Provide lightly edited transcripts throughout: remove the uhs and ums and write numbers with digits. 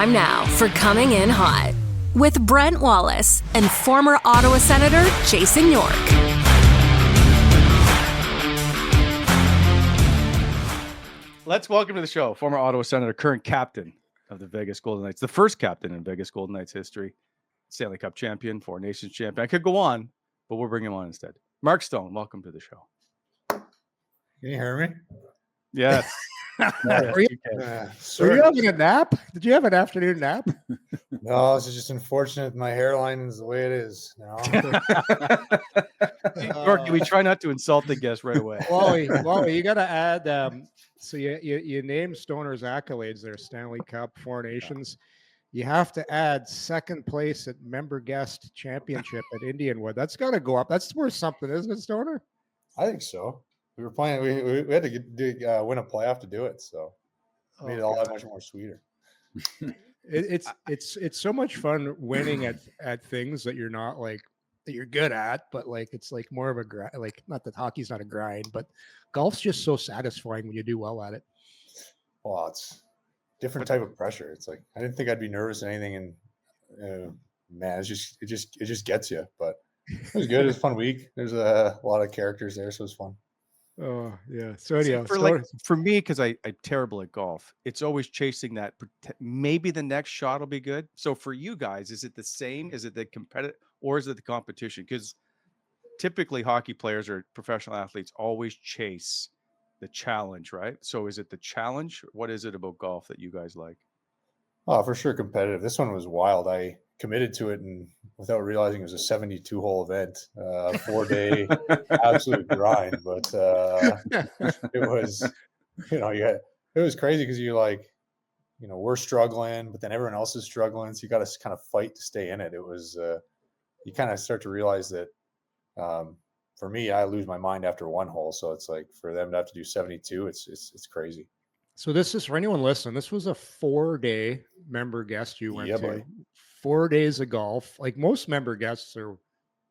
time now for Coming In Hot with Brent Wallace and former Ottawa Senator Jason York. Let's welcome to the show former Ottawa Senator, current captain of the Vegas Golden Knights, the first captain in Vegas Golden Knights history, Stanley Cup champion, Four Nations champion. I could go on, but we'll bring him on instead. Mark Stone, welcome to the show. Can you hear me? Yes. Were you having a nap? Did you have an afternoon nap? No, this is just unfortunate. My hairline is the way it is now. York, we try not to insult the guest right away. Wally, you got to add. So you named Stoner's accolades there: Stanley Cup, Four Nations. You have to add second place at member guest championship at Indianwood. That's got to go up. That's worth something, isn't it, Stoner? I think so. We were playing. We had to win a playoff to do it, so it made it all that much more sweeter. It's so much fun winning at things that you're not like that you're good at, but like it's like more of a grind. Like, not that hockey's not a grind, but golf's just so satisfying when you do well at it. Well, it's different type of pressure. It's like I didn't think I'd be nervous at anything, and man, it just gets you. But it was good. It was a fun week. There's a lot of characters there, so it was fun. Oh yeah. So anyhow, for me, because I'm terrible at golf, it's always chasing that. Maybe the next shot will be good. So for you guys, is it the same? Is it the competitive or is it the competition? Because typically hockey players or professional athletes always chase the challenge, right? So is it the challenge? What is it about golf that you guys like? Oh, for sure, competitive. This one was wild. I committed to it, and without realizing it was a 72-hole event, 4-day absolute grind. But it was, it was crazy because you're like, we're struggling, but then everyone else is struggling, so you got to kind of fight to stay in it. It was, you kind of start to realize that. For me, I lose my mind after one hole, so it's like for them to have to do 72, it's crazy. So this is for anyone listening. This was a 4-day member guest you went to. Buddy. 4 days of golf. Like most member guests are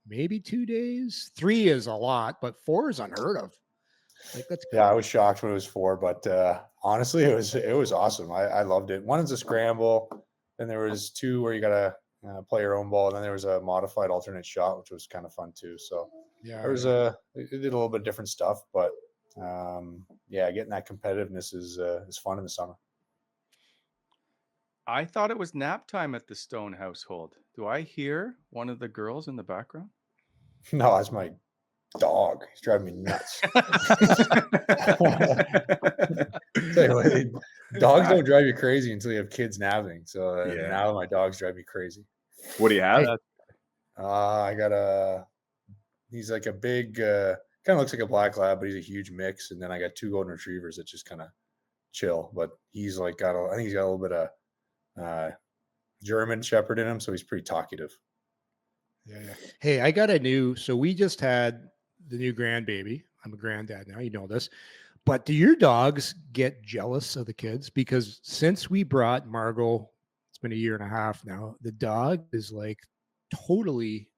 maybe 2 days. 3 is a lot, but 4 is unheard of. Like that's yeah. I was shocked when it was 4, but honestly, it was awesome. I loved it. One is a scramble, then there was 2 where you gotta play your own ball, and then there was a modified alternate shot, which was kind of fun too. So yeah, there was it did a little bit different stuff, but getting that competitiveness is fun in the summer. I thought it was nap time at the Stone household. Do I hear one of the girls in the background? No, that's my dog. He's driving me nuts. Dogs don't drive you crazy until you have kids napping. So now my dogs drive me crazy. What do you have? I got he's like a big, kind of looks like a black lab, but he's a huge mix. And then I got 2 golden retrievers that just kind of chill. But he's like I think he's got a little bit of German Shepherd in him, so he's pretty talkative. Yeah. Hey, I got so we just had the new grandbaby. I'm a granddad now, you know this. But do your dogs get jealous of the kids? Because since we brought Margot, it's been a year and a half now, the dog is like totally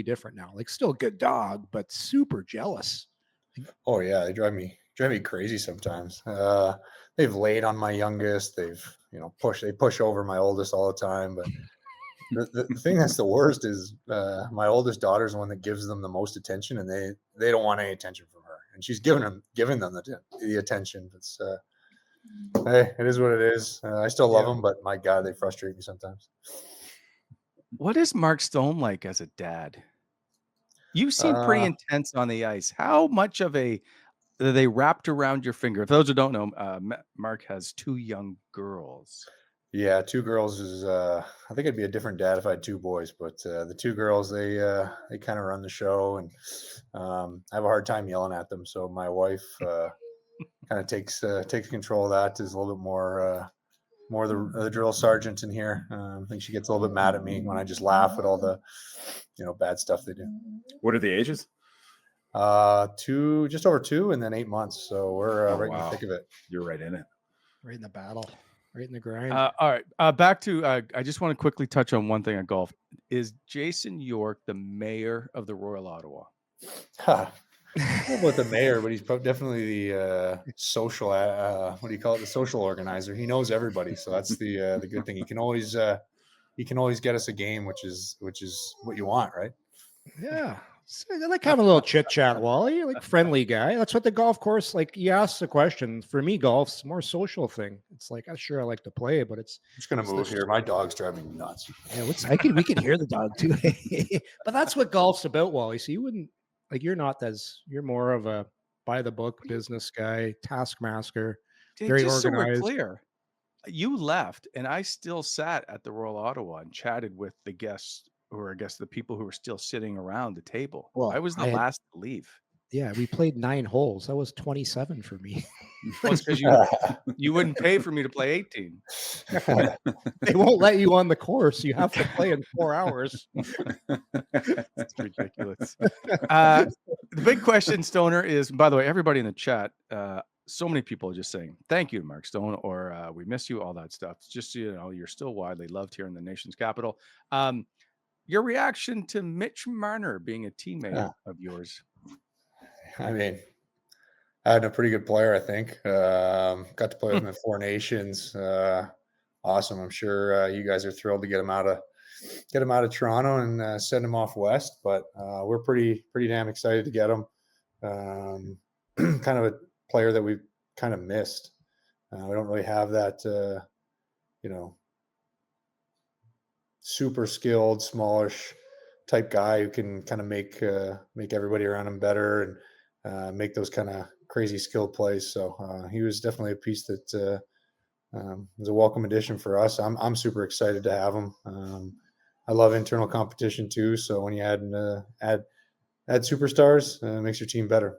different now. Like still a good dog, but super jealous. Oh yeah, they drive me crazy sometimes. They've laid on my youngest. They've push over my oldest all the time. But the thing that's the worst is my oldest daughter's the one that gives them the most attention, and they don't want any attention from her, and she's giving them the attention. It's hey, it is what it is. I still love them, but my God, they frustrate me sometimes. What is Mark Stone like as a dad? You seem pretty intense on the ice. How much of are they wrapped around your finger? For those who don't know, Mark has 2 young girls. Yeah, 2 girls is I think I'd be a different dad if I had 2 boys, but the 2 girls, they kind of run the show, and I have a hard time yelling at them. So my wife kind of takes control of that. Is a little bit more the drill sergeant in here. I think she gets a little bit mad at me when I just laugh at all the bad stuff they do. What are the ages? 2, just over 2, and then 8 months. So we're in the thick of it. You're right in it. Right in the battle. Right in the grind. All right. Back to, I just want to quickly touch on one thing on golf. Is Jason York the mayor of the Royal Ottawa? I don't know about the mayor, but he's definitely the social. What do you call it? The social organizer. He knows everybody, so that's the good thing. He can always get us a game, which is what you want, right? Yeah. So I like having a little chit chat, Wally. You're like friendly guy. That's what the golf course, like you asked the question. For me, golf's more social thing. It's like, sure, I like to play, but it's I'm just gonna move here. My dog's driving me nuts. yeah, we could hear the dog too. But that's what golf's about, Wally. So you wouldn't like you're more of a by the book business guy, taskmaster, very Just so we're organized. clear, you left, and I still sat at the Royal Ottawa and chatted with the guests, or I guess the people who were still sitting around the table. Well, I was the last to leave. Yeah, we played 9 holes. That was 27 for me. Well, it's because you wouldn't pay for me to play 18. They won't let you on the course. You have to play in 4 hours. That's ridiculous. The big question, Stoner, is, by the way, everybody in the chat, so many people are just saying, thank you to Mark Stone, or we miss you, all that stuff. Just so you know, you're still widely loved here in the nation's capital. Your reaction to Mitch Marner being a teammate of yours? I mean, I had a pretty good player, I think. Got to play with him at Four Nations. Awesome. I'm sure you guys are thrilled to get him out of Toronto and send him off west. But we're pretty damn excited to get him. Kind of a player that we've kind of missed. We don't really have that, super skilled, smallish type guy who can kind of make everybody around him better and make those kind of crazy skill plays. So he was definitely a piece that was a welcome addition for us. I'm super excited to have him. I love internal competition too. So when you add superstars, it makes your team better.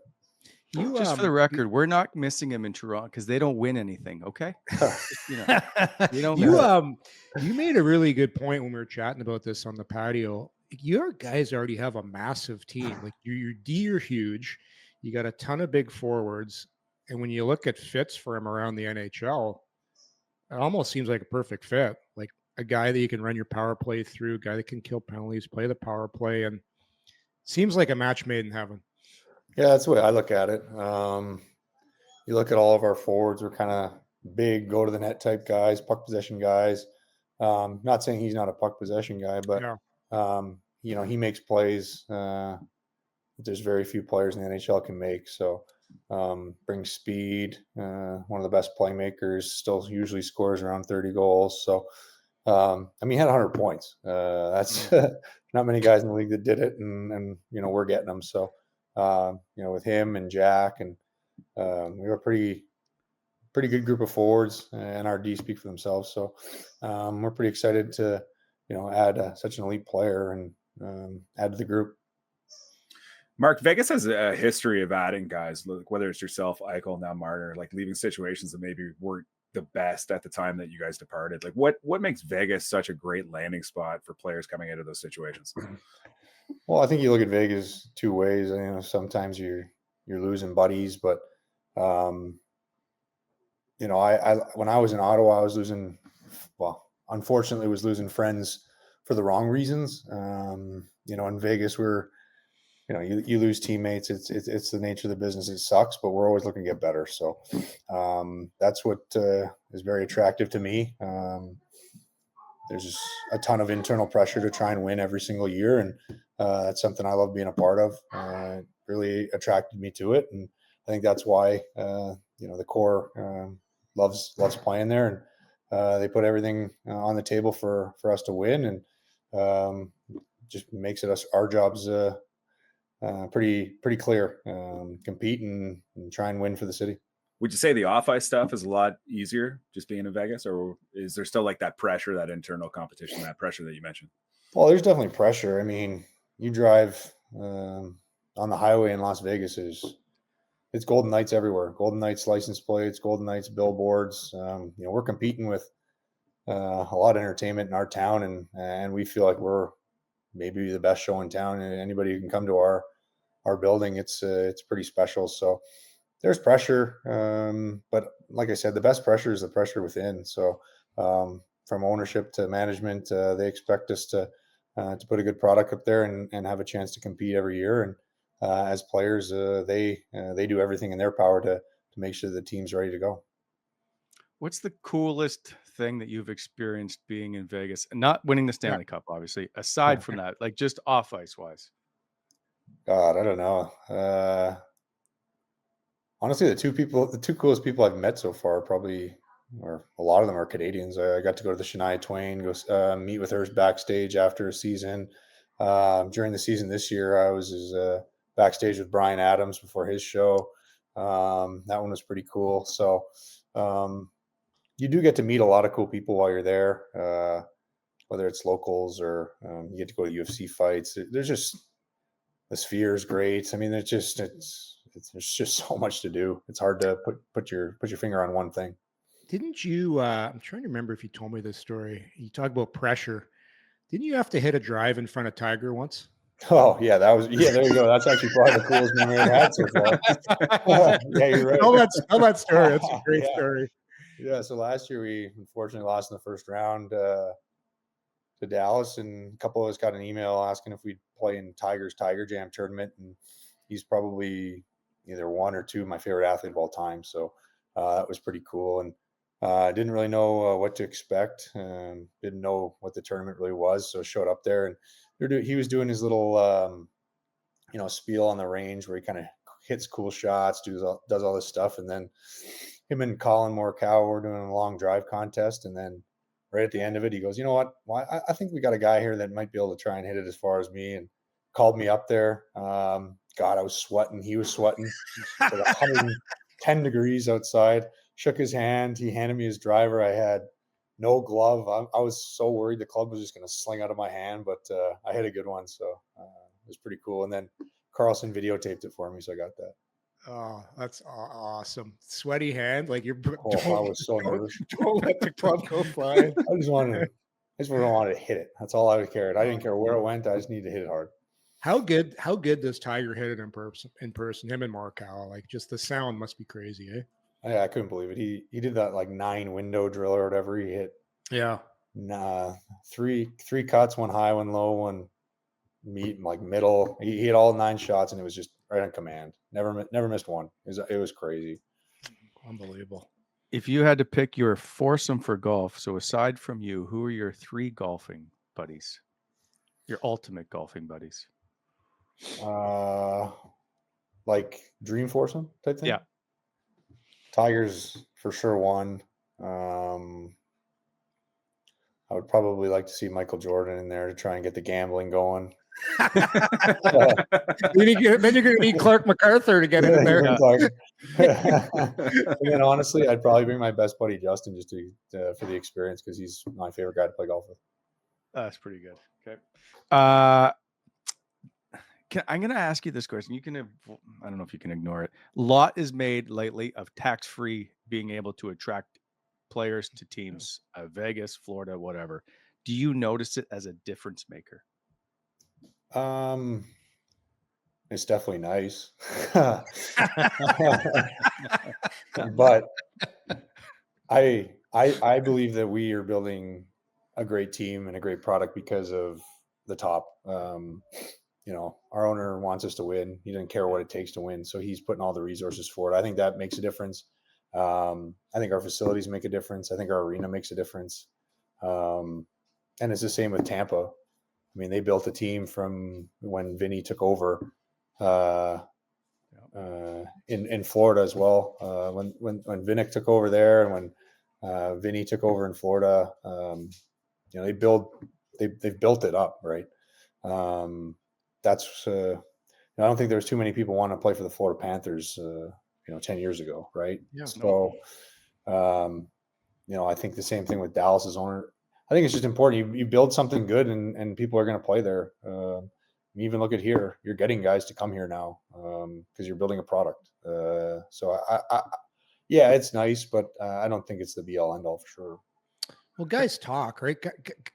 Just for the record, we're not missing him in Toronto because they don't win anything. Okay, you made a really good point when we were chatting about this on the patio. Your guys already have a massive team. Like your D are huge. You got a ton of big forwards, and when you look at fits for him around the NHL, it almost seems like a perfect fit. Like a guy that you can run your power play through, a guy that can kill penalties, play the power play, and seems like a match made in heaven. Yeah, that's the way I look at it. You look at all of our forwards, we're kind of big, go to the net type guys, puck possession guys. Not saying he's not a puck possession guy, but he makes plays. There's very few players in the NHL can make. So brings speed. One of the best playmakers. Still usually scores around 30 goals. So he had 100 points. That's not many guys in the league that did it, and we're getting them. So. With him and Jack, and we have a pretty good group of forwards, and our D speak for themselves. So we're pretty excited to, add such an elite player and add to the group. Mark, Vegas has a history of adding guys, whether it's yourself, Eichel, now Marner, like leaving situations that maybe weren't the best at the time that you guys departed. Like what makes Vegas such a great landing spot for players coming into those situations? Well, I think you look at Vegas two ways. Sometimes you're losing buddies, but I when I was in Ottawa, I was losing. Well, unfortunately, was losing friends for the wrong reasons. In Vegas, you lose teammates. It's the nature of the business. It sucks, but we're always looking to get better. So that's what is very attractive to me. There's just a ton of internal pressure to try and win every single year, and that's something I love being a part of. It really attracted me to it, and I think that's why the core loves playing there, and they put everything on the table for us to win, and just makes it our jobs pretty clear. Compete and try and win for the city. Would you say the off-ice stuff is a lot easier just being in Vegas, or is there still like that pressure, that internal competition, that pressure that you mentioned? Well, there's definitely pressure. I mean, you drive on the highway in Las Vegas, it's Golden Knights everywhere. Golden Knights license plates, Golden Knights billboards. We're competing with a lot of entertainment in our town, and we feel like we're maybe the best show in town. And anybody who can come to our building, it's pretty special. So there's pressure, but like I said, the best pressure is the pressure within. So from ownership to management, they expect us to put a good product up there and have a chance to compete every year. as players, they do everything in their power to make sure the team's ready to go. What's the coolest thing that you've experienced being in Vegas? And not winning the Stanley Cup, obviously. Aside from that, like just off ice wise. God, I don't know. Honestly, the two coolest people I've met so far, probably, or a lot of them are Canadians. I got to go to the Shania Twain, go meet with her backstage after a season. During the season this year, I was backstage with Bryan Adams before his show. That one was pretty cool. So you do get to meet a lot of cool people while you're there, whether it's locals or you get to go to UFC fights. There's just, the Sphere is great. I mean, there's just so much to do. It's hard to put your finger on one thing. Didn't you? I'm trying to remember if you told me this story. You talk about pressure. Didn't you have to hit a drive in front of Tiger once? Oh yeah, there you go. That's actually probably the coolest one I've ever had so far. Yeah, you're right. Tell that story. That's a great story. Yeah. So last year we unfortunately lost in the first round to Dallas, and a couple of us got an email asking if we'd play in Tiger's Tiger Jam tournament, and he's probably either one or two of my favorite athlete of all time. So that was pretty cool, and I didn't really know what to expect. Didn't know what the tournament really was, so showed up there, and he was doing his little spiel on the range where he kind of hits cool shots, does all this stuff, and then him and Colin Morikawa were doing a long drive contest, and then right at the end of it, he goes, "You know what? Well, I think we got a guy here that might be able to try and hit it as far as me," and called me up there. God, I was sweating. He was sweating. It was like 110 degrees outside. Shook his hand. He handed me his driver. I had no glove. I was so worried the club was just going to sling out of my hand, but I had a good one, so it was pretty cool. And then Carlson videotaped it for me, so I got that. Oh, that's awesome. Sweaty hand, like you're. I was so nervous. Don't let the club go flying. I just wanted to hit it. That's all I cared. I didn't care where it went. I just needed to hit it hard. How good does Tiger hit it in person? Him and Morikawa, like just the sound must be crazy, eh? Yeah, I couldn't believe it. He did that like 9 window drill or whatever. He hit. Yeah. Three cuts, one high, one low, one middle. He hit all 9 shots, and it was just right on command. Never missed one. It was crazy. Unbelievable. If you had to pick your foursome for golf, so aside from you, who are your 3 golfing buddies? Your ultimate golfing buddies? Like dream foursome type thing? Yeah. Tiger's for sure one. I would probably like to see Michael Jordan in there to try and get the gambling going. Then you're going to need Clark MacArthur to get in there. And then honestly, I'd probably bring my best buddy Justin just for the experience, because he's my favorite guy to play golf with. That's pretty good. Okay. I'm going to ask you this question. I don't know if you can ignore it. Lot is made lately of tax-free being able to attract players to teams, Vegas, Florida, whatever. Do you notice it as a difference maker? It's definitely nice. But I believe that we are building a great team and a great product because of the top. Our owner wants us to win. He doesn't care what it takes to win, so he's putting all the resources for it. I think that makes a difference. I think our facilities make a difference. I think our arena makes a difference. And it's the same with Tampa. I mean, they built a team from when Vinny took over in Florida as well. When Vinnick took over there, and when Vinny took over in Florida, they've built it up, right? I don't think there's too many people wanting to play for the Florida Panthers, 10 years ago, right? Yeah. So, I think the same thing with Dallas's owner. I think it's just important. You build something good, and people are going to play there. Even look at here. You're getting guys to come here now because you're building a product. So yeah, it's nice, but I don't think it's the be all end all for sure. Well, guys talk, right?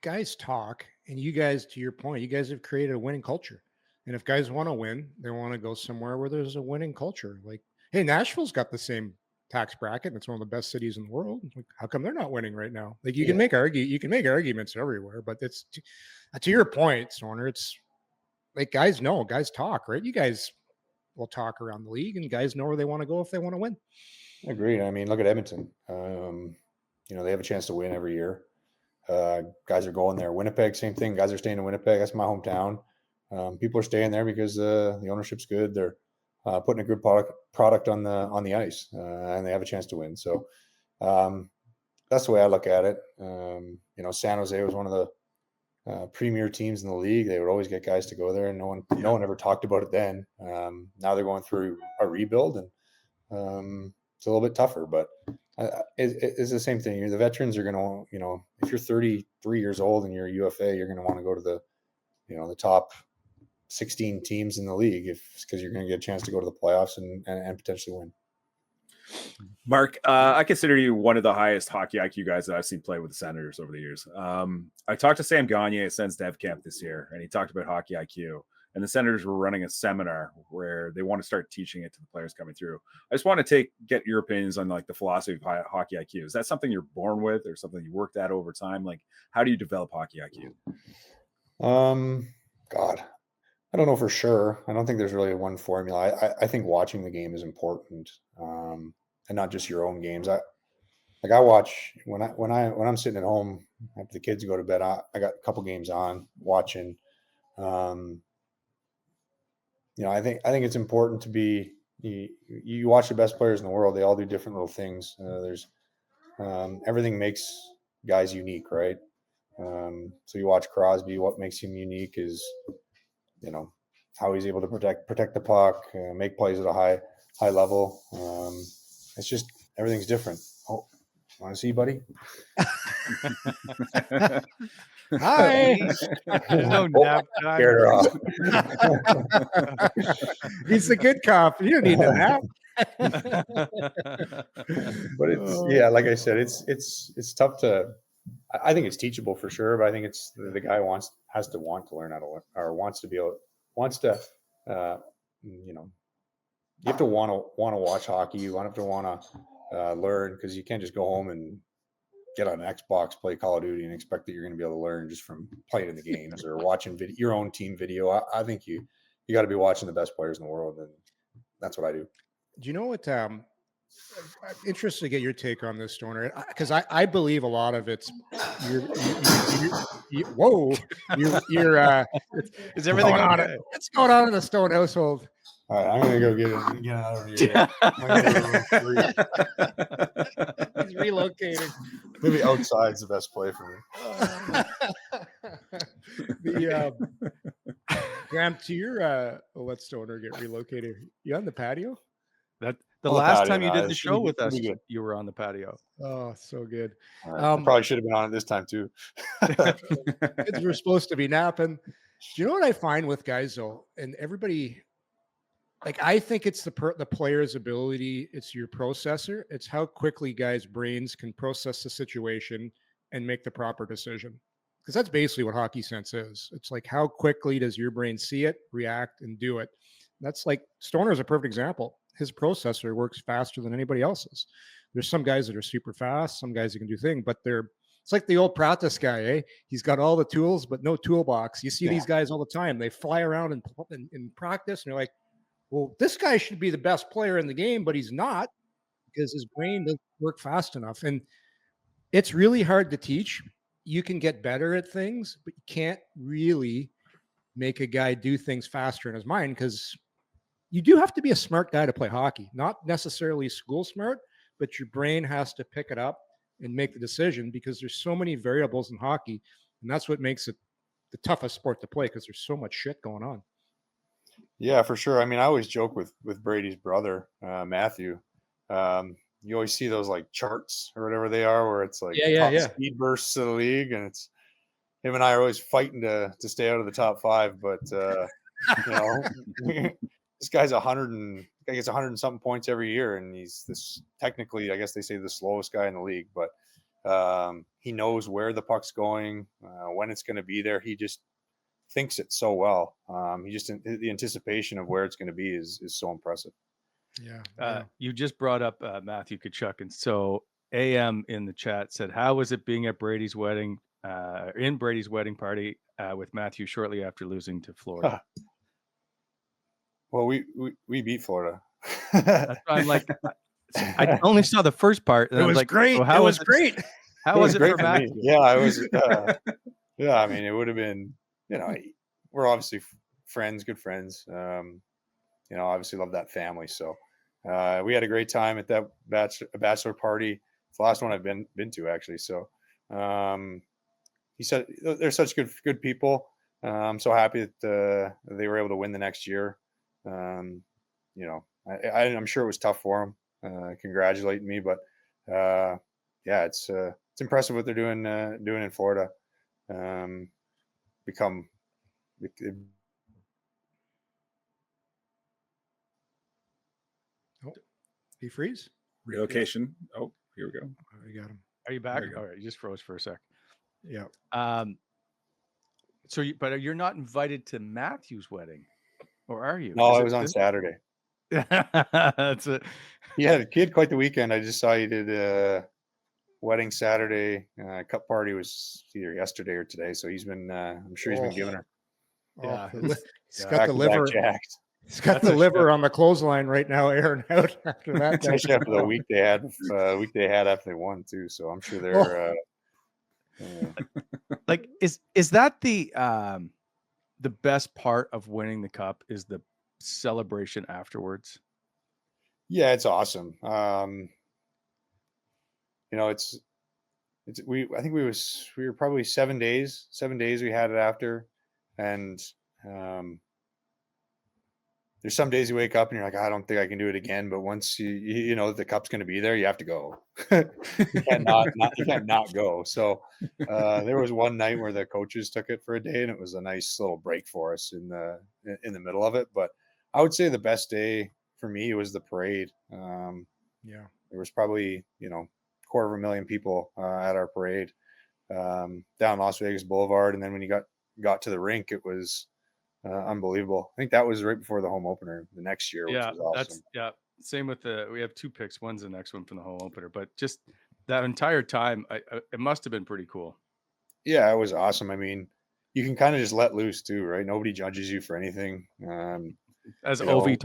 Guys talk, and you guys, to your point, you guys have created a winning culture. And if guys want to win, they want to go somewhere where there's a winning culture. Like, hey, Nashville's got the same tax bracket, and it's one of the best cities in the world. Like, how come they're not winning right now? Like, you can make arguments everywhere, but it's to your point, Sorner. It's like guys talk, right? You guys will talk around the league, and guys know where they want to go if they want to win. Agreed. I mean, look at Edmonton. They have a chance to win every year. Guys are going there. Winnipeg, same thing. Guys are staying in Winnipeg. That's my hometown. People are staying there because the ownership's good. They're putting a good product on the ice, and they have a chance to win. So that's the way I look at it. San Jose was one of the premier teams in the league. They would always get guys to go there, and no one ever talked about it then. Now they're going through a rebuild, and it's a little bit tougher, but it's the same thing. The veterans are going to, if you're 33 years old and you're a UFA, you're going to want to go to the top 16 teams in the league because you're going to get a chance to go to the playoffs and potentially win. Mark, I consider you one of the highest hockey IQ guys that I've seen play with the Senators over the years. I talked to Sam Gagne at Sens Dev Camp this year, and he talked about hockey IQ. And the Senators were running a seminar where they want to start teaching it to the players coming through. I just want to get your opinions on the philosophy of hockey IQ. Is that something you're born with, or something you worked at over time? How do you develop hockey IQ? God, I don't know for sure. I don't think there's really one formula. I think watching the game is important, and not just your own games. I watch when I'm sitting at home after the kids go to bed. I got a couple games on watching. I think it's important to be. You watch the best players in the world. They all do different little things. There's everything makes guys unique, right? So you watch Crosby. What makes him unique is, how he's able to protect the puck, make plays at a high level. It's just everything's different. Oh, want to see, buddy? Hi. No nap time. He's a good cop. You don't need a nap. But like I said, it's tough to. I think it's teachable for sure, but I think it's the guy has to want to learn how to learn, or wants to. You have to want to watch hockey. You want to learn, because you can't just go home and get on Xbox, play Call of Duty, and expect that you're going to be able to learn just from playing in the games or watching your own team video. I think you got to be watching the best players in the world, and that's what I do. Do you know what? I'm interested to get your take on this, Stoner, because I believe a lot of it's. Whoa! Is everything okay? What's going on in the Stone household? All right, I'm going to go get out of here. He's relocating. Maybe outside's the best play for me. Graham, to your let Stoner get relocated. You on the patio? The last time you did the show with us, you were on the patio. Oh, so good. I probably should have been on it this time too. Kids were supposed to be napping. Do you know what I find with guys though? And everybody, I think it's the player's ability. It's your processor. It's how quickly guys' brains can process the situation and make the proper decision. Because that's basically what hockey sense is. It's how quickly does your brain see it, react, and do it. That's Stoner is a perfect example. His processor works faster than anybody else's. There's some guys that are super fast, some guys that can do things, but it's like the old practice guy, eh? He's got all the tools, but no toolbox. You see these guys all the time. They fly around in practice, and you're like, well, this guy should be the best player in the game, but he's not, because his brain doesn't work fast enough. And it's really hard to teach. You can get better at things, but you can't really make a guy do things faster in his mind, because you do have to be a smart guy to play hockey. Not necessarily school smart, but your brain has to pick it up and make the decision, because there's so many variables in hockey, and that's what makes it the toughest sport to play, because there's so much shit going on. Yeah, for sure. I mean, I always joke with Brady's brother, Matthew. You always see those charts or whatever they are, where it's top speed bursts of the league, and it's him and I are always fighting to stay out of the top five. But this guy's 100 and something points every year, and he's this technically, I guess they say, the slowest guy in the league. But he knows where the puck's going, when it's going to be there. He just thinks it so well. The anticipation of where it's going to be is so impressive. Yeah. You just brought up Matthew Tkachuk, and so AM in the chat said, "How was it being at Brady's wedding, in Brady's wedding party with Matthew shortly after losing to Florida?" Well, we beat Florida. That's why I'm like, I only saw the first part. And It I was was like, great. well, how It was was great. How It was it great for me. Matthew? Yeah, I was. Yeah, I mean, it would have been. We're obviously friends, good friends. Obviously love that family. So we had a great time at that bachelor party. It's the last one I've been to actually. So he said they're such good people. I'm so happy that they were able to win the next year. I'm sure it was tough for them, congratulating me, but yeah, it's impressive what they're doing in Florida. Become He freeze. Relocation. Oh, here we go. We got him. Are you back? There you go. All right, you just froze for a sec. Yeah. So, but you're not invited to Matthew's wedding, or are you? No, it was on Saturday. That's it. He had quite the weekend. I just saw he did a wedding Saturday. Cup party was either yesterday or today. So he's been. I'm sure he's been giving her. Yeah, He's got the liver. Jacked. He's got the liver on the clothesline right now, airing out after that. Especially after the week they had after they won too. So I'm sure they're. Like, is that the best part of winning the cup? Is the celebration afterwards? Yeah, it's awesome. I think we were probably 7 days. 7 days we had it after, and there's some days you wake up and you're like, I don't think I can do it again. But once you know the cup's going to be there, you have to go. You can't not go. So there was one night where the coaches took it for a day, and it was a nice little break for us in the middle of it. But I would say the best day for me was the parade. Yeah, there was probably 250,000 people at our parade down Las Vegas Boulevard, and then when you got to the rink, it was unbelievable. I think that was right before the home opener the next year, which was awesome. Same with we have two picks. One's the next one from the home opener, but just that entire time, it must have been pretty cool. Yeah, it was awesome. I mean, you can kind of just let loose too, right? Nobody judges you for anything. As Ovi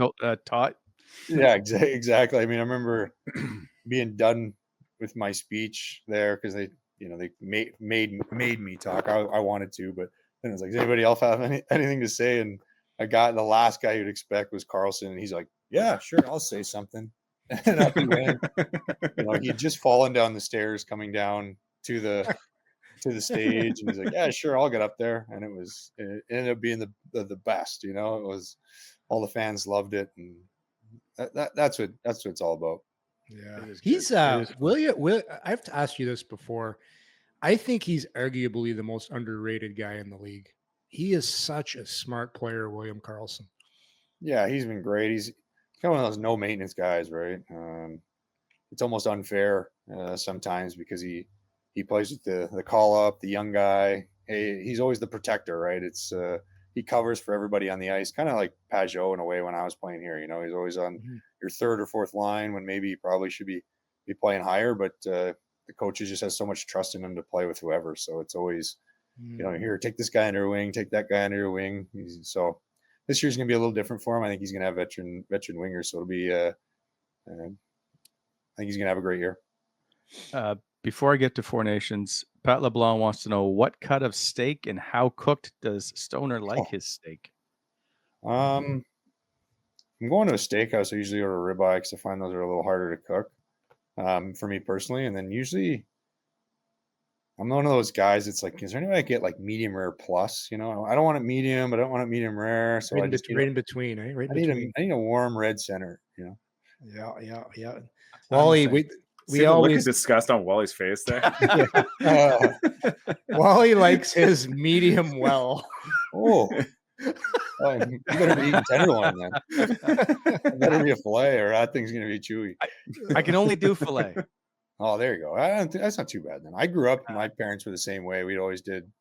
taught. Yeah, exactly. I mean, I remember being done with my speech there because they made me talk. I wanted to, but then it's like, does anybody else have anything to say? And the last guy you'd expect was Carlson, and he's like, yeah, sure, I'll say something. And up he went. He'd just fallen down the stairs coming down to the stage, and he's like, yeah, sure, I'll get up there. And it ended up being the best. It was, all the fans loved it, and that's what it's all about. Yeah, he's Will. I have to ask you this before. I think he's arguably the most underrated guy in the league. He is such a smart player, William Karlsson. Yeah, he's been great. He's kind of one of those no maintenance guys, right? It's almost unfair sometimes because he plays with the call up, the young guy. He's always the protector, right? It's he covers for everybody on the ice, kind of like Pajot in a way when I was playing here. He's always on your third or fourth line when maybe he probably should be playing higher, but the coaches just has so much trust in him to play with whoever. So it's always, here, take this guy under your wing, take that guy under your wing. So this year's going to be a little different for him. I think he's going to have veteran wingers. So it'll be, I think he's going to have a great year. Before I get to Four Nations, Pat LeBlanc wants to know what cut of steak and how cooked does Stoner like his steak? I'm going to a steakhouse. I usually order ribeye because I find those are a little harder to cook for me personally. And then usually I'm one of those guys. It's like, is there any way I get like medium rare plus? I don't want it medium, but I don't want it medium rare. So right I just right in between. Eh? Right I need a warm red center. Yeah. Wally, we always look of disgust on Wally's face there. Wally likes his medium well. Oh, you better be eating tenderloin then. It better be a fillet, or that thing's gonna be chewy. I can only do fillet. Oh, there you go. That's not too bad then. I grew up. My parents were the same way. We always did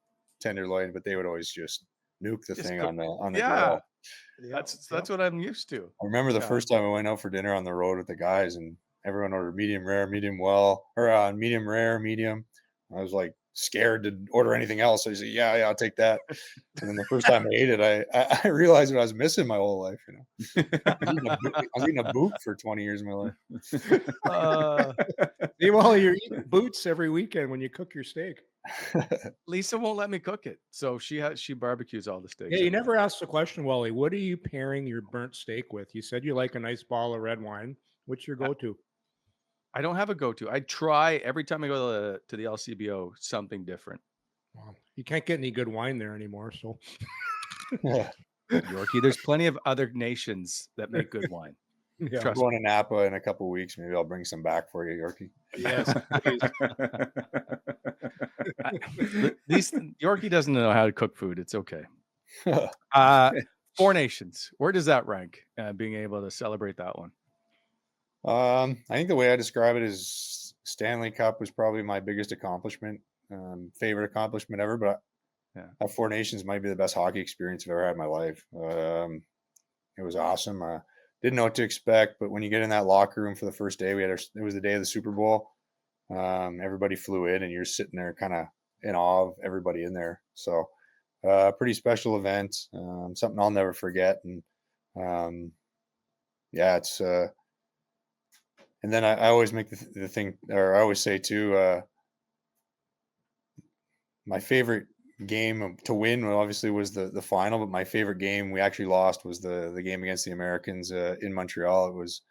tenderloin, but they would always just nuke the thing on the grill. That's what I'm used to. I remember the first time I went out for dinner on the road with the guys, and everyone ordered medium rare, medium well, or medium rare, medium. I was like, scared to order anything else. I said, yeah, I'll take that. And then the first time I ate it, I realized what I was missing my whole life. I was eating a boot for 20 years of my life. Meanwhile, you're eating boots every weekend when you cook your steak. Lisa won't let me cook it, so she barbecues all the steaks. Yeah, you never asked the question, Wally. What are you pairing your burnt steak with? You said you like a nice bottle of red wine. What's your go-to? I don't have a go-to. I try every time I go to the LCBO something different. Wow. You can't get any good wine there anymore, so. Yorkie, there's plenty of other nations that make good wine. Yeah. I'm going to Napa in a couple of weeks. Maybe I'll bring some back for you, Yorkie. Yes. Yorkie doesn't know how to cook food. It's okay. Four Nations. Where does that rank? Being able to celebrate that one. I think the way I describe it is Stanley Cup was probably my biggest accomplishment, favorite accomplishment ever. But that Four Nations might be the best hockey experience I've ever had in my life. It was awesome. Didn't know what to expect, but when you get in that locker room for the first day, it was the day of the Super Bowl. Everybody flew in, and you're sitting there kind of in awe of everybody in there. So, pretty special event, something I'll never forget. And it's. And then I always make the thing, or I always say too, my favorite game to win obviously was the final, but my favorite game we actually lost was the game against the Americans in Montreal. It was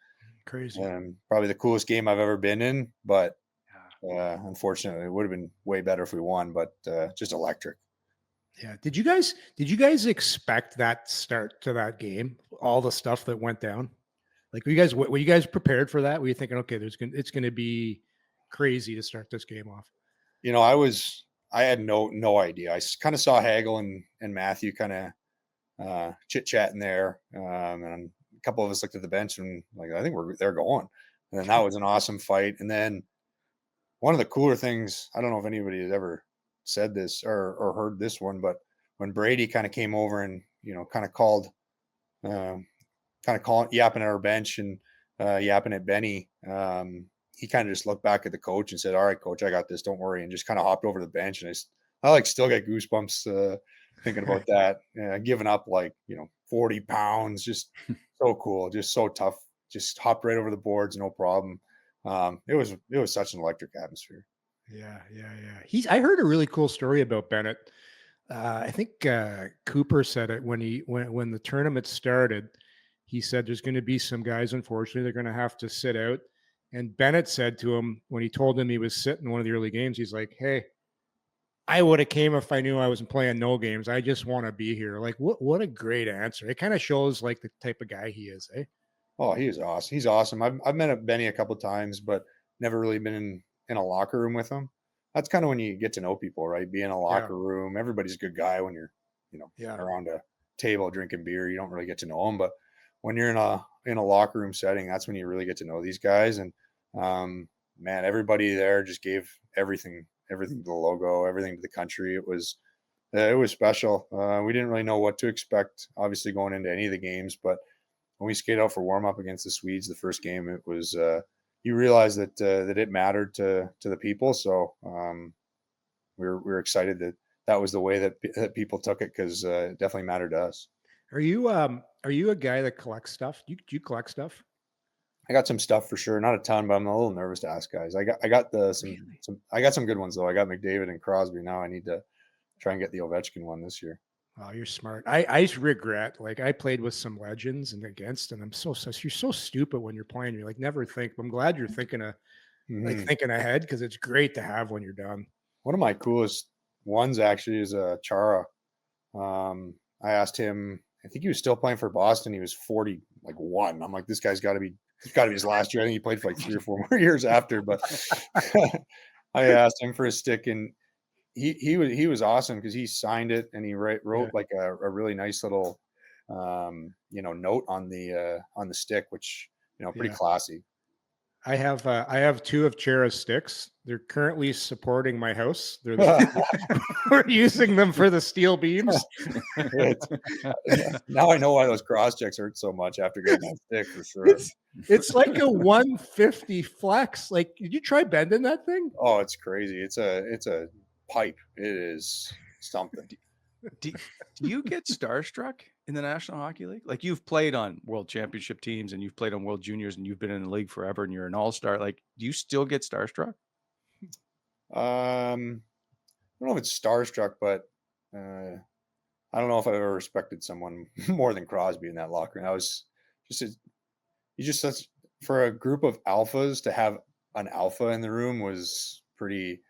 crazy. Probably the coolest game I've ever been in, but unfortunately it would have been way better if we won, but just electric. Yeah. Did you guys expect that start to that game? All the stuff that went down? Like, were you guys prepared for that? Were you thinking, okay, it's going to be crazy to start this game off? I had no idea. I kind of saw Hagel and Matthew kind of chit chatting there, and a couple of us looked at the bench and like, I think they're going. And then that was an awesome fight. And then one of the cooler things, I don't know if anybody has ever said this or heard this one, but when Brady kind of came over and kind of called. Yapping at our bench and yapping at Benny. He kind of just looked back at the coach and said, "All right, coach, I got this. Don't worry." And just kind of hopped over to the bench. And I still get goosebumps thinking about that. Giving up 40 pounds, just so cool, just so tough. Just hopped right over the boards, no problem. It was such an electric atmosphere. Yeah. I heard a really cool story about Bennett. I think Cooper said it when the tournament started. He said there's going to be some guys, unfortunately, they're going to have to sit out. And Bennett said to him when he told him he was sitting one of the early games, he's like, "Hey, I would have came if I knew I wasn't playing no games. I just want to be here." Like, what a great answer. It kind of shows like the type of guy he is, eh? Oh, he is awesome. He's awesome. I've met Benny a couple of times, but never really been in a locker room with him. That's kind of when you get to know people, right? Be in a locker room. Everybody's a good guy when you're, around a table drinking beer. You don't really get to know them, but when you're in a locker room setting, that's when you really get to know these guys. And man, everybody there just gave everything to the logo, everything to the country. It was special. We didn't really know what to expect, obviously, going into any of the games, but when we skated out for warm up against the Swedes, the first game, it was you realize that it mattered to the people. So we were excited that was the way that people took it, because it definitely mattered to us. Are you a guy that collects stuff? Do you collect stuff? I got some stuff for sure, not a ton, but I'm a little nervous to ask guys. I got some good ones though. I got McDavid and Crosby. Now I need to try and get the Ovechkin one this year. Oh, you're smart. I regret, like, I played with some legends and you're so stupid when you're playing. You're like, never think. I'm glad you're thinking ahead, because it's great to have when you're done. One of my coolest ones actually is Chara. I asked him, I think he was still playing for Boston. He was 41. I'm like, this guy's got to be his last year. I think he played for like 3 or 4 more years after. But I asked him for a stick, and he was awesome because he signed it and he wrote like a really nice little note on the stick, which pretty classy. I have 2 of Chera's sticks. They're currently supporting my house. We're using them for the steel beams. Now I know why those cross checks hurt so much after getting that stick, for sure. It's like a 150 flex. Like, did you try bending that thing? Oh, it's crazy. It's a pipe. It is something. Do you get starstruck in the National Hockey League? Like, you've played on World Championship teams and you've played on World Juniors and you've been in the league forever and you're an all-star. Like, do you still get starstruck? I don't know if it's starstruck, but I don't know if I've ever respected someone more than Crosby in that locker room. I was just such, for a group of alphas to have an alpha in the room was pretty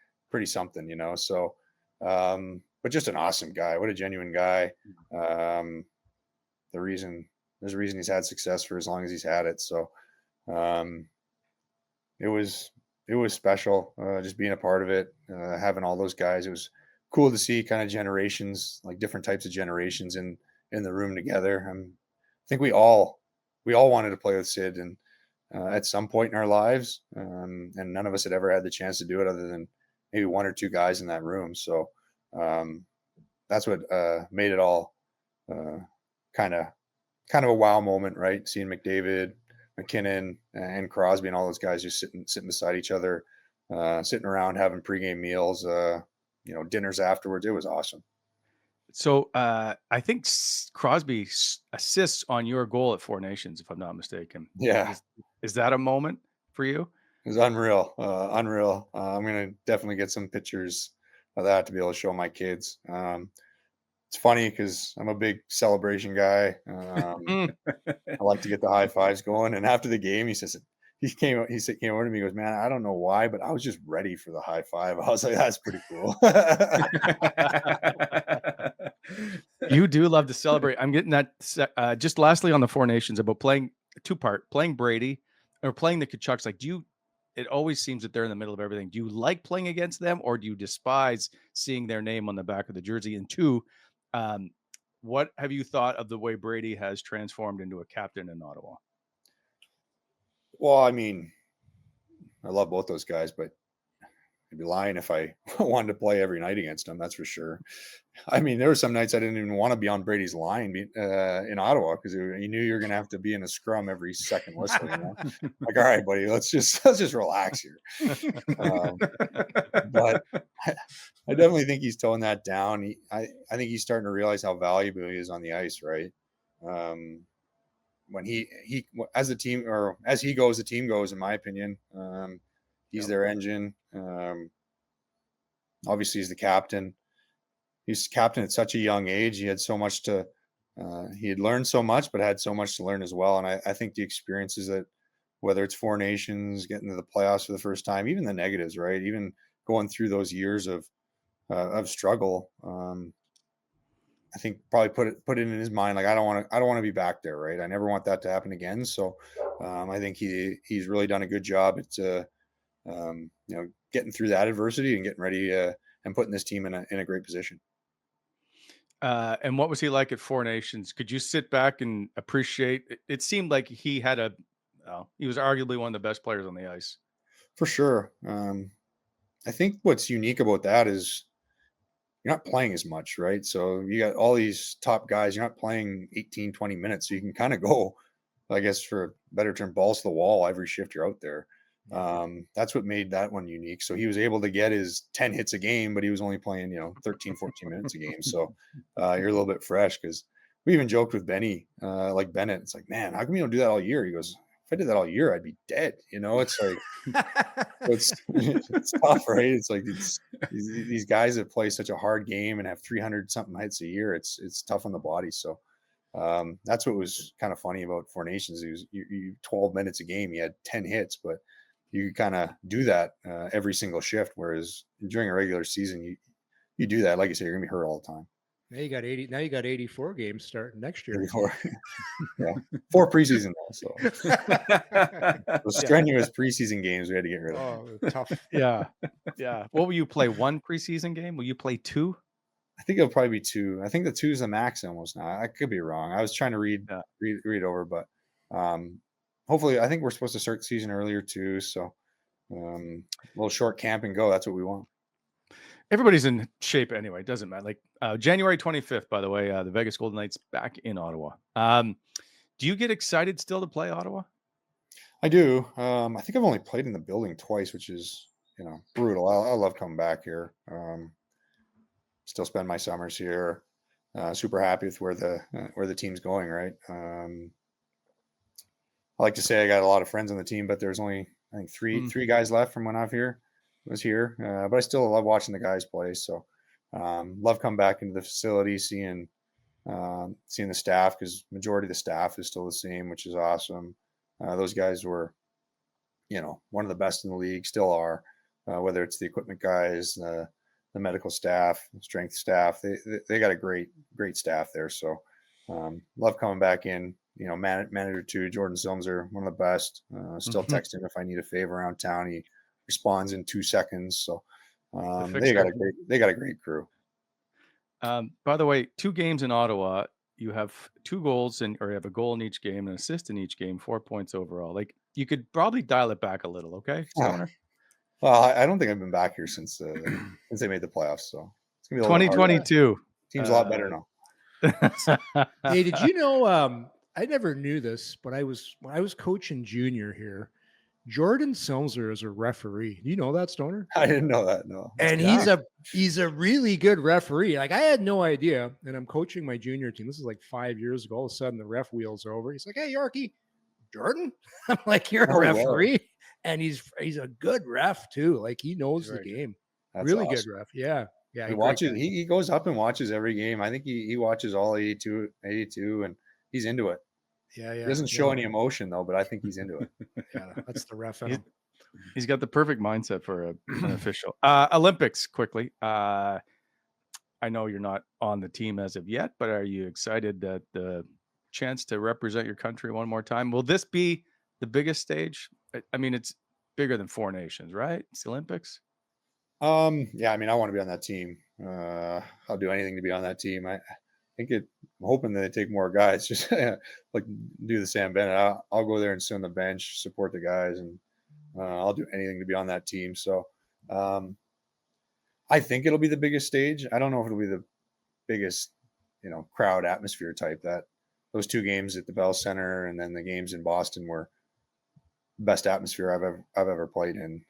something, you know. So, but just an awesome guy. What a genuine guy. There's a reason he's had success for as long as he's had it. So, it was special, just being a part of it, having all those guys. It was cool to see kind of generations, like different types of generations in the room together. I think we all wanted to play with Sid, and at some point in our lives, and none of us had ever had the chance to do it other than maybe one or two guys in that room. So that's what made it all kind of a wow moment, right? Seeing McDavid, McKinnon, and Crosby and all those guys just sitting beside each other, sitting around having pregame meals, dinners afterwards. It was awesome. So I think Crosby assists on your goal at Four Nations, if I'm not mistaken. Yeah. Is that a moment for you? It was unreal. Unreal. I'm going to definitely get some pictures of that to be able to show my kids. It's funny because I'm a big celebration guy. I like to get the high fives going. And after the game, he came over to me and goes, "Man, I don't know why, but I was just ready for the high five." I was like, "That's pretty cool." You do love to celebrate. I'm getting that. Just lastly on the Four Nations about playing playing Brady or playing the Tkachuks. Like, it always seems that they're in the middle of everything. Do you like playing against them, or do you despise seeing their name on the back of the jersey? And two, what have you thought of the way Brady has transformed into a captain in Ottawa? Well, I mean, I love both those guys, but I'd be lying if I wanted to play every night against them. That's for sure. I mean, there were some nights I didn't even want to be on Brady's line in Ottawa because you knew you were going to have to be in a scrum every second whistle. You know? Like, all right, buddy, let's just relax here. But I definitely think he's toning that down. I think he's starting to realize how valuable he is on the ice, right? When he as a team, or as he goes, the team goes, in my opinion. He's their engine. Obviously, he's the captain. He's captain at such a young age. He had so much he had learned so much, but had so much to learn as well. And I think the experiences that, whether it's Four Nations, getting to the playoffs for the first time, even the negatives, right? Even going through those years of struggle, I think probably put it in his mind, like, I don't want to be back there, right? I never want that to happen again. So I think he's really done a good job at getting through that adversity and getting ready and putting this team in a great position. And what was he like at Four Nations? Could you sit back and appreciate? It seemed like he had he was arguably one of the best players on the ice. For sure. I think what's unique about that is you're not playing as much, right? So you got all these top guys. You're not playing 18, 20 minutes. So you can kind of go, I guess, for a better term, balls to the wall every shift you're out there. That's what made that one unique. So he was able to get his 10 hits a game, but he was only playing, 13, 14 minutes a game. So you're a little bit fresh, because we even joked with Benny, like Bennett. It's like, man, how come you don't do that all year? He goes, if I did that all year, I'd be dead. It's like, it's tough, right? It's like these guys that play such a hard game and have 300 something hits a year. It's tough on the body. So that's what was kind of funny about Four Nations. It was you 12 minutes a game, you had 10 hits, but you kind of do that every single shift. Whereas during a regular season, you do that, like you say, you're gonna be hurt all the time. Now you got 80. Now you got 84 games starting next year. 84. Yeah, 4 preseason though. So those strenuous preseason games we had to get rid of. Oh, tough. Yeah. What will you play? 1 preseason game? Will you play 2? I think it'll probably be 2. I think the 2 is the max almost now. I could be wrong. I was trying to read over, but hopefully, I think we're supposed to start the season earlier too. So a little short camp and go. That's what we want. Everybody's in shape anyway. It doesn't matter. Like January 25th, by the way, the Vegas Golden Knights back in Ottawa. Do you get excited still to play Ottawa? I do. I think I've only played in the building twice, which is brutal. I love coming back here. still spend my summers here. Super happy with where the team's going. Right. I like to say I got a lot of friends on the team, but there's only I think three guys left from when I was here. But I still love watching the guys play. So love coming back into the facility, seeing the staff, because majority of the staff is still the same, which is awesome. Those guys were, one of the best in the league, still are. Whether it's the equipment guys, the medical staff, strength staff, they got a great staff there. So love coming back in. Manager too, Jordan Silmser, one of the best. Still text him if I need a favor around town. He responds in 2 seconds. So they got a great crew. By the way, 2 games in Ottawa, you have 2 goals or you have a goal in each game, an assist in each game, 4 points overall. Like, you could probably dial it back a little, okay, Stoner? Well, I don't think I've been back here since they made the playoffs. So it's gonna be a little 2022. Team's a lot better now. Hey, did you know? I never knew this, but when I was coaching junior here, Jordan Silmser is a referee. Do you know that, Stoner? I didn't know that. No. And he's a really good referee. Like, I had no idea. And I'm coaching my junior team. This is like 5 years ago. All of a sudden the ref wheels over. He's like, "Hey, Yorkie, Jordan." I'm like, "You're a referee." Wow. And he's a good ref too. Like, he knows the game. That's really awesome. Good ref. Yeah. Yeah. He goes up and watches every game. I think he watches all 82, and he's into it. Yeah. He doesn't show any emotion though, but I think he's into it. Yeah, that's the ref. He's got the perfect mindset for an official. Olympics, quickly. I know you're not on the team as of yet, but are you excited that the chance to represent your country one more time? Will this be the biggest stage? I mean, it's bigger than 4 nations, right? It's the Olympics. Yeah, I mean, I want to be on that team. I'll do anything to be on that team. I'm hoping that they take more guys, just like do the Sam Bennett. I'll go there and sit on the bench, support the guys, and I'll do anything to be on that team. So I think it'll be the biggest stage. I don't know if it'll be the biggest, crowd atmosphere type. That those 2 games at the Bell Center and then the games in Boston were the best atmosphere I've ever played in.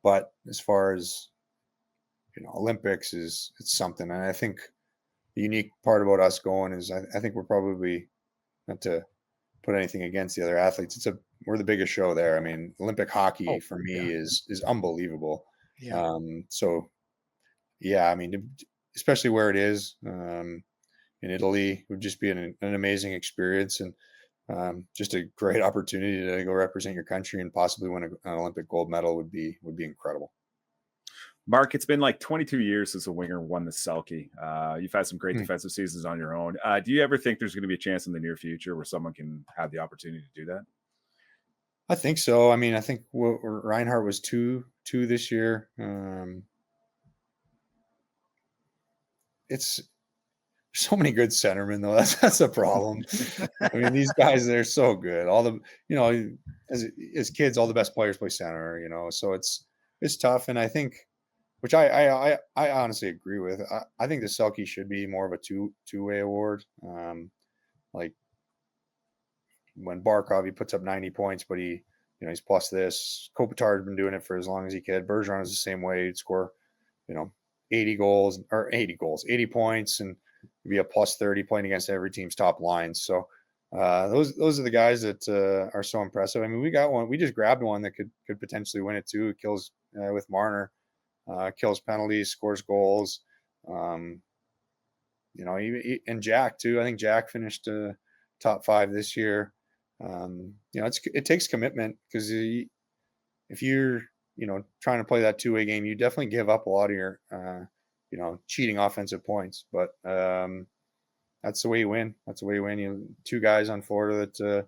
But as far as Olympics it's something, and I think the unique part about us going is I think we're probably, not to put anything against the other athletes, we're the biggest show there. I mean, Olympic hockey for me is unbelievable. Yeah. So yeah, I mean, especially where it is in Italy, it would just be an amazing experience, and just a great opportunity to go represent your country and possibly win an Olympic gold medal would be incredible. Mark, it's been like 22 years since a winger won the Selke. You've had some great defensive seasons on your own. Do you ever think there's going to be a chance in the near future where someone can have the opportunity to do that? I think so. I mean, I think Reinhart was two this year. It's so many good centermen though. That's a problem. I mean, these guys, they're so good. All the, as kids, all the best players play center, so it's tough. And I think, which I honestly agree with. I think the Selke should be more of a two-way award. Like when Barkov, he puts up 90 points, but he's plus this. Kopitar's been doing it for as long as he could. Bergeron is the same way. He'd score, 80 points and be a plus 30 playing against every team's top lines. So those are the guys that are so impressive. I mean, we got one. We just grabbed one that could potentially win it too. It kills with Marner. Kills penalties, scores goals. And Jack too. I think Jack finished top 5 this year. It takes commitment, because if you're trying to play that 2-way game, you definitely give up a lot of your cheating offensive points. But that's the way you win. That's the way you win. 2 guys on Florida that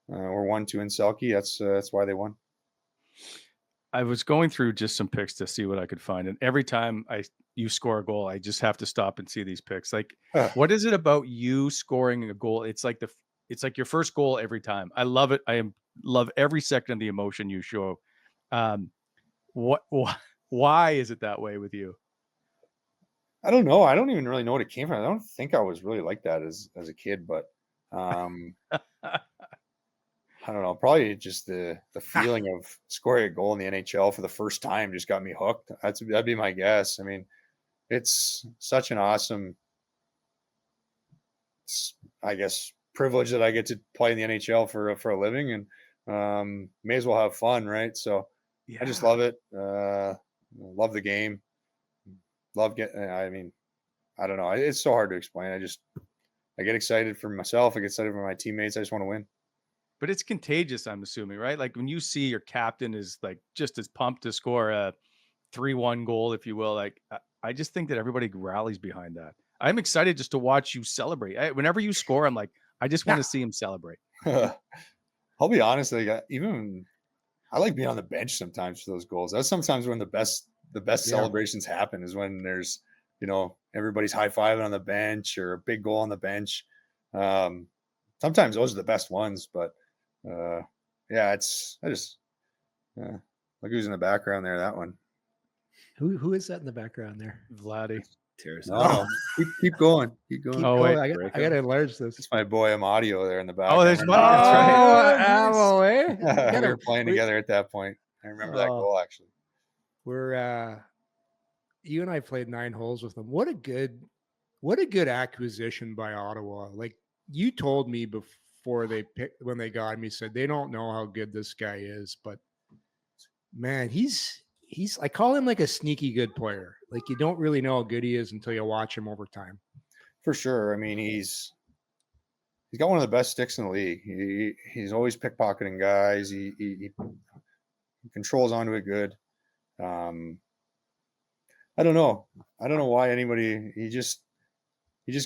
were 1-2 in Selke. That's why they won. I was going through just some picks to see what I could find, and every time you score a goal, I just have to stop and see these picks. Like, what is it about you scoring a goal? It's like your first goal every time. I love it. Love every second of the emotion you show. Why is it that way with you? I don't know. I don't even really know what it came from. I don't think I was really like that as a kid, but I don't know. Probably just the feeling of scoring a goal in the NHL for the first time just got me hooked. That'd be my guess. I mean, it's such an awesome, I guess, privilege that I get to play in the NHL for a living, and may as well have fun, right? So I just love it. Love the game. Love getting. I mean, I don't know. It's so hard to explain. I get excited for myself. I get excited for my teammates. I just want to win. But it's contagious, I'm assuming, right? Like when you see your captain is like just as pumped to score a 3-1 goal, if you will. Like I just think that everybody rallies behind that. I'm excited just to watch you celebrate. Whenever you score, I'm like, I just want to see him celebrate. I'll be honest, like I like being on the bench sometimes for those goals. That's sometimes when the best celebrations happen, is when there's, everybody's high-fiving on the bench or a big goal on the bench. Sometimes those are the best ones, but yeah, look who's in the background there, that one. Who is that in the background there? Vladdy. No, keep going. Keep going. I got to enlarge this. It's my boy Amadio there in the back. Oh, there's money. That's right. Ammo, eh? We were playing together at that point. I remember that goal, actually. You and I played 9 holes with them. What a good acquisition by Ottawa. Like you told me before when they got me, said they don't know how good this guy is, but man, he's I call him like a sneaky good player. Like you don't really know how good he is until you watch him over time. For sure. I mean, he's got one of the best sticks in the league. He's always pickpocketing guys. He controls onto it good. I don't know why anybody. He just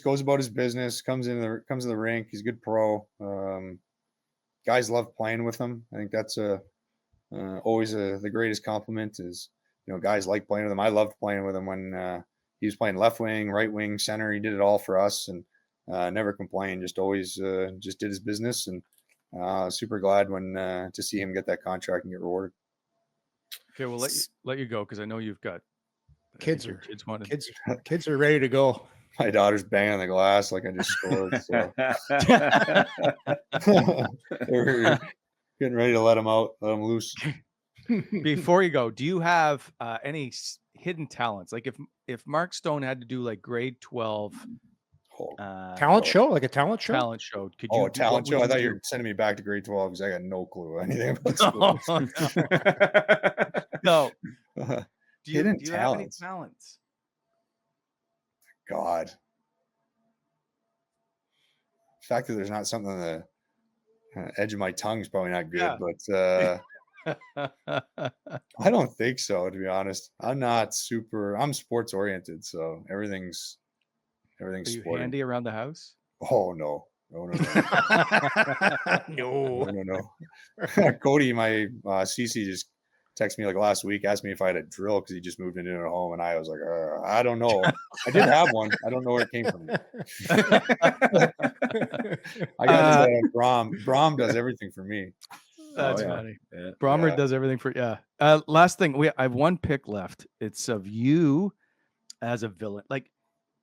goes about his business. Comes in the rink. He's a good pro. Guys love playing with him. I think that's always the greatest compliment is, guys like playing with him. I loved playing with him when he was playing left wing, right wing, center. He did it all for us and never complained. Just always just did his business, and super glad when to see him get that contract and get rewarded. Okay, we'll let you go because I know you've got kids are ready to go. My daughter's banging on the glass like I just scored. So. We're getting ready to let him out, let him loose. Before you go, do you have any hidden talents? Like if Mark Stone had to do like grade 12 talent show, like a talent show? Talent show. Could you talent show? I thought you were sending me back to grade 12 because I got no clue anything about school. No. Do you have any talents? God. The fact that there's not something on the edge of my tongue is probably not good, but I don't think so, to be honest. I'm sports oriented, so everything's Are you sporting. handy around the house? Oh no. No. Cody, my CC just texted me like last week, asked me if I had a drill because he just moved into a home, and I was like, I don't know. I did have one. I don't know where it came from. I got Brom. Brom does everything for me. That's funny. Yeah. Brommer does everything for last thing, I have one pick left. It's of you as a villain. Like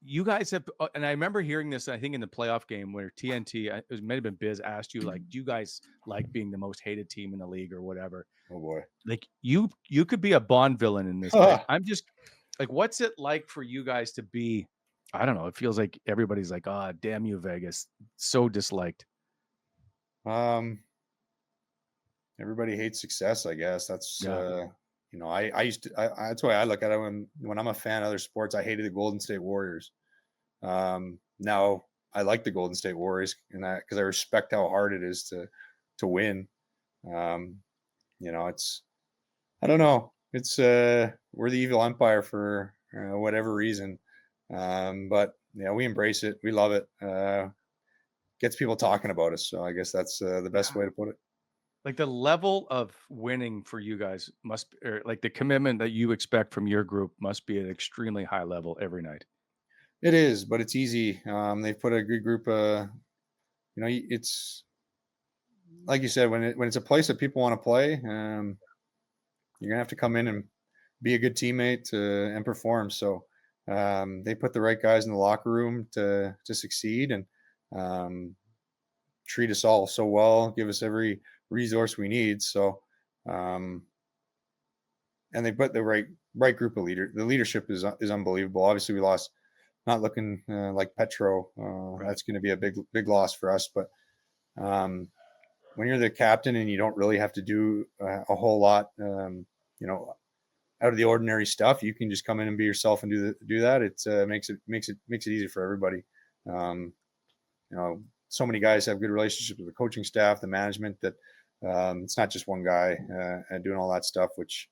you guys have, and I remember hearing this, I think in the playoff game where TNT, it might have been Biz, asked you, like, do you guys like being the most hated team in the league or whatever? Oh boy. Like you could be a Bond villain in this. I'm just like, what's it like for you guys to be, I don't know. It feels like everybody's like, damn you, Vegas. So disliked. Everybody hates success, I guess. That's, I used to, that's why I look at it when I'm a fan of other sports. I hated the Golden State Warriors. Now I like the Golden State Warriors because I respect how hard it is to win. It's, I don't know. It's, we're the evil empire for whatever reason. But we embrace it. We love it. Gets people talking about us. So I guess that's the best way to put it. Like the level of winning for you guys must, or like the commitment that you expect from your group must be at an extremely high level every night. It is, but it's easy. They've put a good group. It's like you said, when it's a place that people want to play, you're gonna have to come in and be a good teammate and perform. So they put the right guys in the locker room to succeed and treat us all so well, give us every resource we need. So and they put the right group of leaders. The leadership is unbelievable. Obviously, we lost, not looking like Petro. That's going to be a big loss for us. But when you're the captain and you don't really have to do a whole lot, out of the ordinary stuff, you can just come in and be yourself and do that. It makes it easy for everybody. So many guys have good relationships with the coaching staff, the management, that it's not just one guy doing all that stuff, which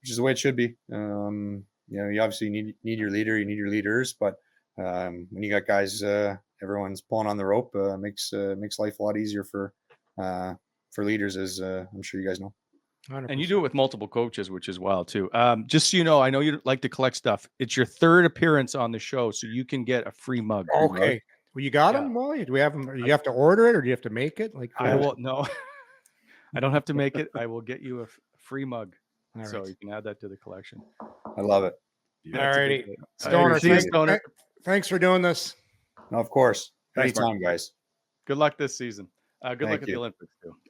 is the way it should be. You obviously need your leader, you need your leaders, but when you got guys, everyone's pulling on the rope, makes life a lot easier for leaders, as I'm sure you guys know. 100%. And you do it with multiple coaches, which is wild too. Just so you know, I know you like to collect stuff. It's your third appearance on the show, so you can get a free mug. Okay. Well, you got them, Molly? Do we have them? Do you have to order it, or do you have to make it? Like, I will. No, I don't have to make it. I will get you a free mug, so you can add that to the collection. I love it. All righty, Stoner. Thanks for doing this. No, of course. Thanks, Anytime, guys. Good luck this season. Good luck at the Olympics too.